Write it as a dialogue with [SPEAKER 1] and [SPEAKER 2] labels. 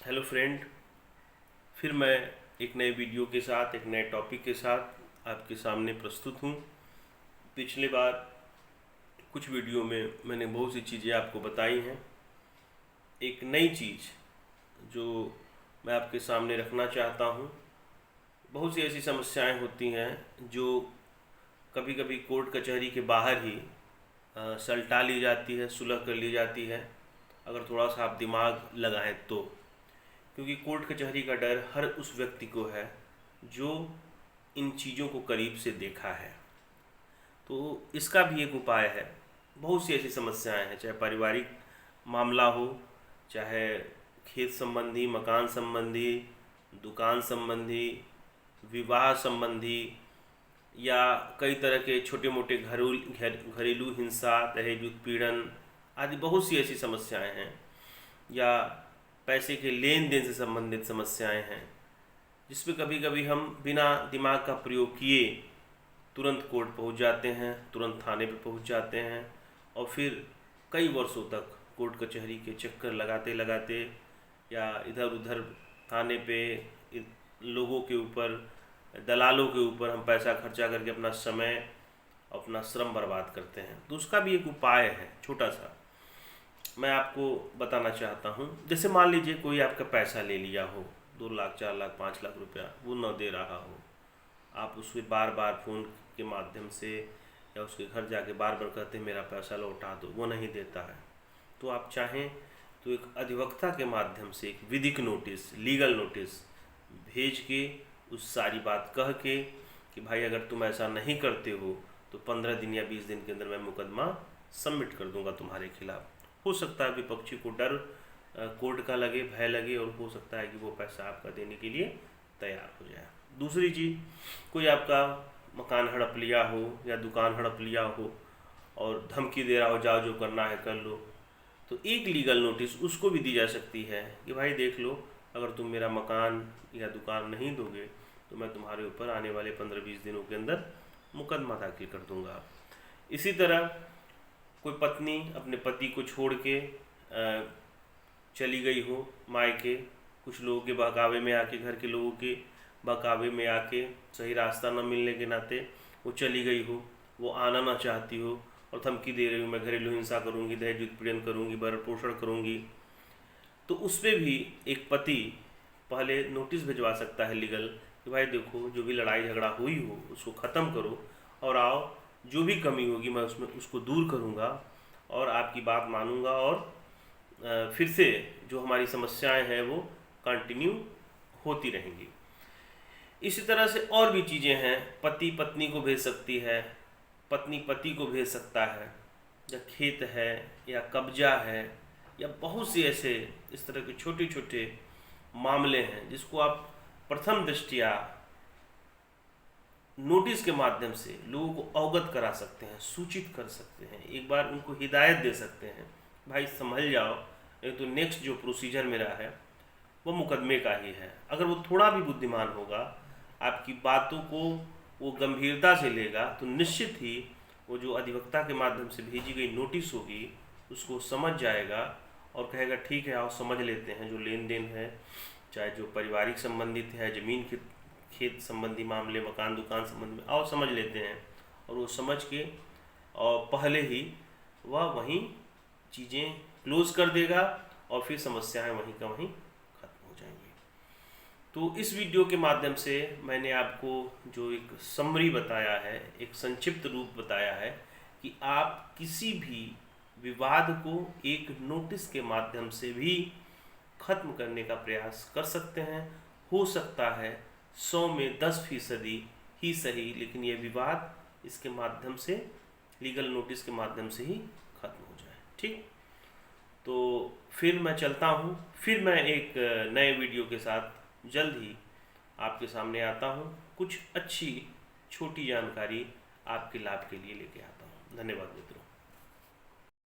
[SPEAKER 1] Hello friend. फिर मैं एक नए वीडियो के साथ एक नए टॉपिक के साथ आपके सामने प्रस्तुत हूँ। पिछले बार कुछ वीडियो में मैंने बहुत सी चीज़ें आपको बताई हैं। एक नई चीज़ जो मैं आपके सामने रखना चाहता हूँ, बहुत सी ऐसी समस्याएं होती हैं जो कभी कभी कोर्ट कचहरी के बाहर ही सलटा ली जाती है, सुलह कर ली जाती है, अगर थोड़ा सा आप दिमाग लगाएं तो। क्योंकि कोर्ट कचहरी का डर हर उस व्यक्ति को है जो इन चीज़ों को करीब से देखा है। तो इसका भी एक उपाय है। बहुत सी ऐसी समस्याएं हैं, चाहे पारिवारिक मामला हो, चाहे खेत संबंधी, मकान संबंधी, दुकान संबंधी, विवाह संबंधी, या कई तरह के छोटे मोटे घरेलू हिंसा, दहेज उत्पीड़न आदि बहुत सी ऐसी समस्याएं हैं, या पैसे के लेन देन से संबंधित समस्याएं हैं, जिसमें कभी कभी हम बिना दिमाग का प्रयोग किए तुरंत कोर्ट पहुंच जाते हैं, तुरंत थाने पे पहुंच जाते हैं, और फिर कई वर्षों तक कोर्ट कचहरी के चक्कर लगाते लगाते या इधर उधर थाने पे लोगों के ऊपर, दलालों के ऊपर हम पैसा खर्चा करके अपना समय, अपना श्रम बर्बाद करते हैं। तो उसका भी एक उपाय है छोटा सा, मैं आपको बताना चाहता हूँ। जैसे मान लीजिए कोई आपका पैसा ले लिया हो, 2 लाख, 4 लाख, 5 लाख रुपया, वो न दे रहा हो, आप उससे बार बार फ़ोन के माध्यम से या उसके घर जाके बार बार कहते हैं मेरा पैसा लौटा दो, वो नहीं देता है, तो आप चाहें तो एक अधिवक्ता के माध्यम से एक विधिक नोटिस, लीगल नोटिस भेज के उस सारी बात कह के कि भाई अगर तुम ऐसा नहीं करते हो तो 15 दिन या 20 दिन के अंदर मैं मुकदमा सबमिट कर दूंगा तुम्हारे खिलाफ। हो सकता है विपक्षी को डर कोर्ट का लगे, भय लगे, और हो सकता है कि वो पैसा आपका देने के लिए तैयार हो जाए। दूसरी चीज़, कोई आपका मकान हड़प लिया हो या दुकान हड़प लिया हो और धमकी दे रहा हो जाओ जो करना है कर लो, तो एक लीगल नोटिस उसको भी दी जा सकती है कि भाई देख लो, अगर तुम मेरा मकान या दुकान नहीं दोगे तो मैं तुम्हारे ऊपर आने वाले 15-20 दिनों के अंदर मुकदमा दाखिल कर दूंगा। इसी तरह कोई पत्नी अपने पति को छोड़ के चली गई हो मायके, कुछ लोगों के बहकावे में आके, घर के लोगों के बहकावे में आके, सही रास्ता न मिलने के नाते वो चली गई हो, वो आना ना चाहती हो और धमकी दे रही हूँ मैं घरेलू हिंसा करूँगी, दहेज उत्पीड़न करूँगी, भरण पोषण करूँगी, तो उस पर भी एक पति पहले नोटिस भिजवा सकता है लीगल कि भाई देखो, जो भी लड़ाई झगड़ा हुई हो उसको ख़त्म करो और आओ, जो भी कमी होगी मैं उसमें उसको दूर करूँगा और आपकी बात मानूंगा, और फिर से जो हमारी समस्याएं हैं वो कंटिन्यू होती रहेंगी। इसी तरह से और भी चीज़ें हैं, पति पत्नी को भेज सकती है, पत्नी पति को भेज सकता है, या खेत है या कब्जा है, या बहुत से ऐसे इस तरह के छोटे छोटे मामले हैं जिसको आप प्रथम दृष्टया नोटिस के माध्यम से लोगों को अवगत करा सकते हैं, सूचित कर सकते हैं, एक बार उनको हिदायत दे सकते हैं, भाई संभल जाओ, नहीं तो नेक्स्ट जो प्रोसीजर मेरा है वो मुकदमे का ही है। अगर वो थोड़ा भी बुद्धिमान होगा, आपकी बातों को वो गंभीरता से लेगा, तो निश्चित ही वो जो अधिवक्ता के माध्यम से भेजी गई नोटिस होगी उसको समझ जाएगा और कहेगा ठीक है आओ समझ लेते हैं, जो लेन देन है, चाहे जो पारिवारिक संबंधित है, ज़मीन खेत संबंधी मामले, मकान दुकान संबंधी, आओ समझ लेते हैं, और वो समझ के और पहले ही वह वहीं चीज़ें क्लोज कर देगा और फिर समस्याएं वहीं का वहीं खत्म हो जाएंगी। तो इस वीडियो के माध्यम से मैंने आपको जो एक समरी बताया है, एक संक्षिप्त रूप बताया है कि आप किसी भी विवाद को एक नोटिस के माध्यम से भी खत्म करने का प्रयास कर सकते हैं। हो सकता है 100 में 10% ही सही, लेकिन यह विवाद इसके माध्यम से, लीगल नोटिस के माध्यम से ही खत्म हो जाए। ठीक, तो फिर मैं चलता हूँ, फिर मैं एक नए वीडियो के साथ जल्द ही आपके सामने आता हूँ, कुछ अच्छी छोटी जानकारी आपके लाभ के लिए लेके आता हूँ। धन्यवाद मित्रों।